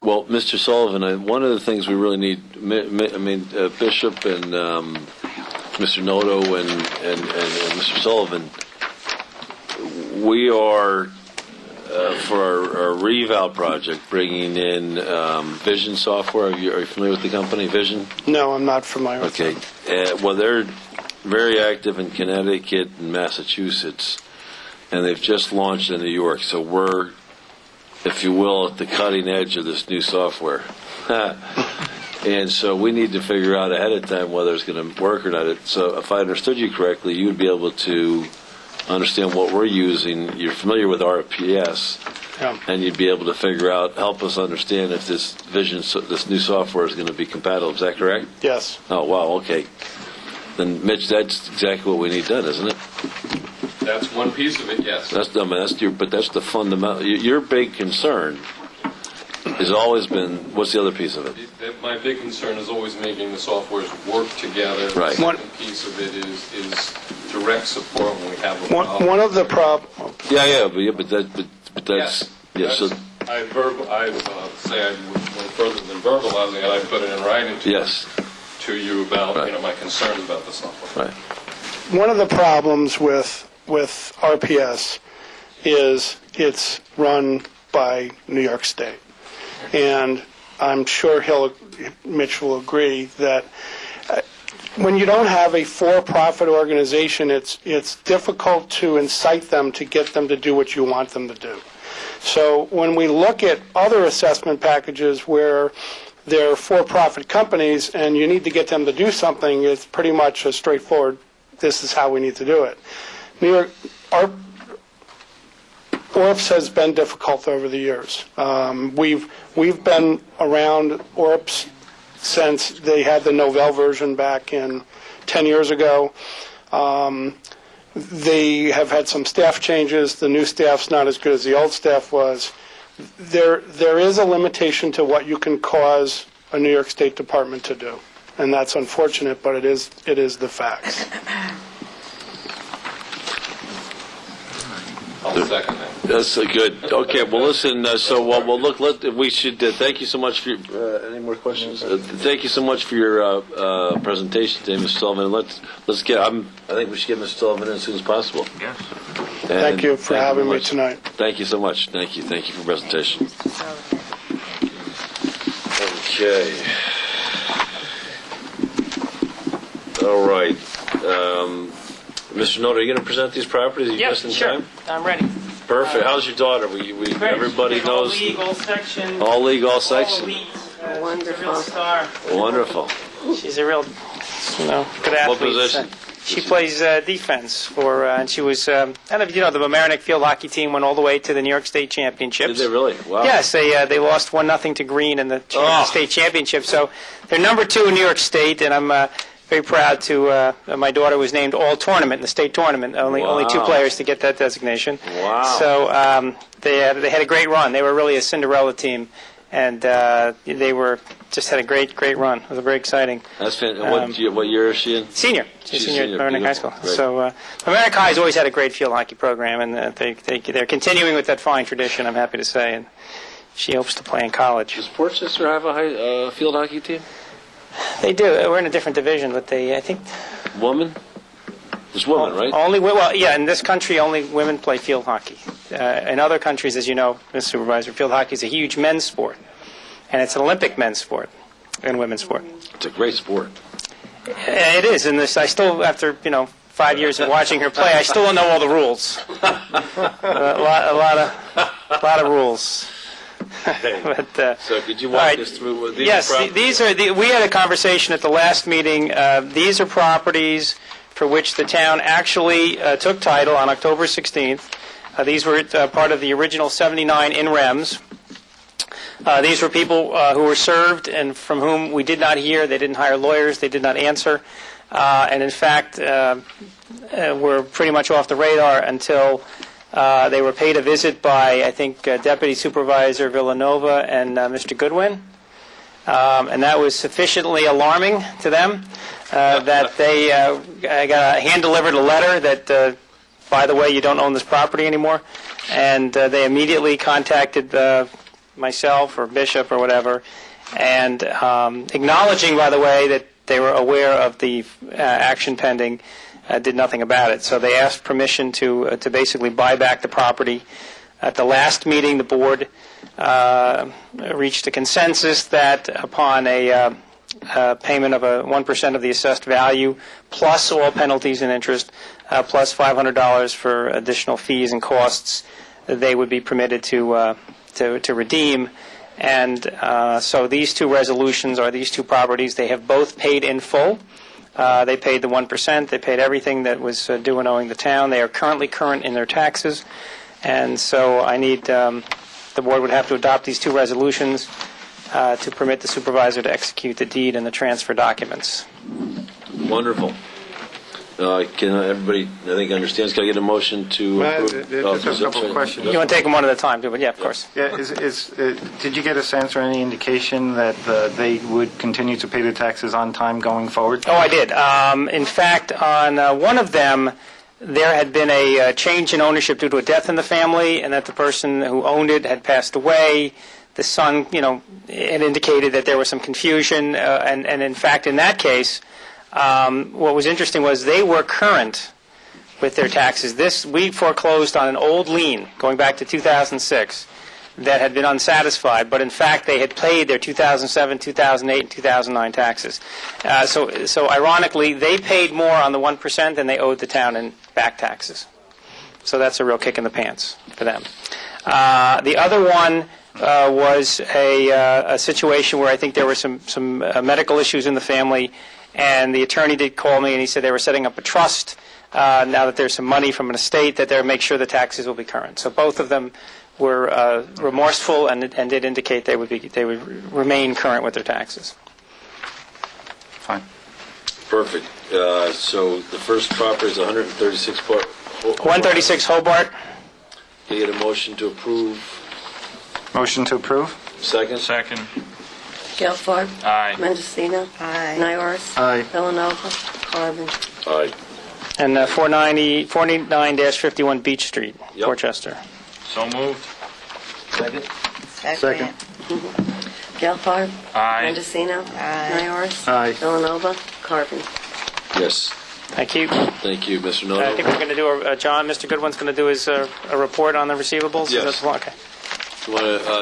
Well, Mr. Sullivan, one of the things we really need, Bishop and Mr. Noto and Mr. Sullivan, we are, for our reval project, bringing in Vision software. Are you familiar with the company, Vision? No, I'm not familiar with it. Okay. Well, they're very active in Connecticut and Massachusetts, and they've just launched in New York. So we're, if you will, at the cutting edge of this new software. And so we need to figure out ahead of time whether it's going to work or not. So if I understood you correctly, you would be able to understand what we're using. You're familiar with RPS, Yeah. and you'd be able to figure out, help us understand if this this new software is going to be compatible. Is that correct? Yes. Oh, wow, okay. Then, Mitch, that's exactly what we need done, isn't it? That's one piece of it, yes. That's the fundamental. Your big concern has always been, what's the other piece of it? My big concern is always making the softwares work together. Right. The second piece of it is direct support when we have a problem. One of the problems. But that's Yes. So, I went further than verbalizing it. I put it in writing to you about my concerns about the software. Right. One of the problems with RPS is it's run by New York State. And I'm sure Mitch will agree that when you don't have a for-profit organization, it's difficult to incite them to get them to do what you want them to do. So when we look at other assessment packages where they're for-profit companies and you need to get them to do something, it's pretty much a straightforward, this is how we need to do it. New York, our ORPS has been difficult over the years. We've been around ORPS since they had the Novell version back in 10 years ago. They have had some staff changes. The new staff's not as good as the old staff was. There is a limitation to what you can cause a New York State department to do, and that's unfortunate, but it is the facts. I'll second that. That's good. Okay, well, listen, we should, thank you so much for your, any more questions? Thank you so much for your presentation today, Mr. Sullivan. Let's get, I think we should get Mr. Sullivan in as soon as possible. Yes. Thank you for having me tonight. Thank you so much. Thank you for the presentation. Okay. All right. Mr. Noto, are you going to present these properties just in time? I'm ready. Perfect. How's your daughter? Everybody knows. All league, all section. All league, all section. All elite. Wonderful. She's a real star. Wonderful. She's a real, good athlete. What position? She plays defense and she was, I don't know if you know, the Mamaroneck field hockey team went all the way to the New York State Championships. Did they really? Wow. Yes, they lost 1-0 to Green in the state championship. So they're number 2 in New York State, and I'm very proud to. My daughter was named all tournament in the state tournament. Only 2 players to get that designation. Wow. So they had a great run. They were really a Cinderella team, and they just had a great run. It was very exciting. That's fantastic. What year is she in? Senior. She's senior at Mamaroneck High School. Great. So Mamaroneck High has always had a great field hockey program, and they're continuing with that fine tradition, I'm happy to say, and she hopes to play in college. Does Portchester have a field hockey team? They do. We're in a different division, but I think... Women? There's women, right? In this country, only women play field hockey. In other countries, as you know, Mr. Supervisor, field hockey is a huge men's sport, and it's an Olympic men's sport and women's sport. It's a great sport. It is, and I still, after 5 years of watching her play, I still don't know all the rules. A lot of rules. But, so could you walk us through these? Yes, we had a conversation at the last meeting. These are properties for which the town actually took title on October 16th. These were part of the original 79 in rems. These were people who were served and from whom we did not hear. They didn't hire lawyers. They did not answer. And in fact, were pretty much off the radar until they were paid a visit by, I think, Deputy Supervisor Villanova and Mr. Goodwin. And that was sufficiently alarming to them that they got hand-delivered a letter that, by the way, you don't own this property anymore. And they immediately contacted myself or Bishop or whatever, and acknowledging, by the way, that they were aware of the action pending, did nothing about it. So they asked permission to basically buy back the property. At the last meeting, the board reached a consensus that upon a payment of 1% of the assessed value, plus all penalties and interest, plus $500 for additional fees and costs, they would be permitted to redeem. And so these two resolutions are these two properties. They have both paid in full. They paid the 1%. They paid everything that was due and owing the town. They are currently current in their taxes. And so I need, the board would have to adopt these two resolutions to permit the supervisor to execute the deed and the transfer documents. Wonderful. Can everybody, I think, understands? Can I get a motion to approve? Just a couple of questions. You want to take them one at a time, too, but yeah, of course. Yeah, did you get a sense or any indication that they would continue to pay the taxes on time going forward? Oh, I did. In fact, on one of them, there had been a change in ownership due to a death in the family, and that the person who owned it had passed away. The son, it indicated that there was some confusion, and in fact, in that case, what was interesting was they were current with their taxes. We foreclosed on an old lien going back to 2006 that had been unsatisfied, but in fact they had paid their 2007, 2008, and 2009 taxes. So ironically, they paid more on the 1% than they owed the town in back taxes. So that's a real kick in the pants for them. The other one was a situation where I think there were some medical issues in the family, and the attorney did call me, and he said they were setting up a trust now that there's some money from an estate that they'll make sure the taxes will be current. So both of them were remorseful and did indicate they would remain current with their taxes. Fine. Perfect. So the first property is 136 136 Hobart. Can I get a motion to approve? Motion to approve? Second? Second. Gelfarb. Aye. Mendocino. Aye. Nyors. Aye. Villanova. Carbon. Aye. And 49-51 Beach Street, Yep. Portchester. So moved. Second? Second. Gelfarb. Aye. Mendocino. Aye. Nyors. Aye. Villanova. Carbon. Yes. Thank you. Thank you, Mr. Noto. I think we're going to do Mr. Goodwin's going to do his a report on the receivables. Yes. Is that the one? Okay. You want to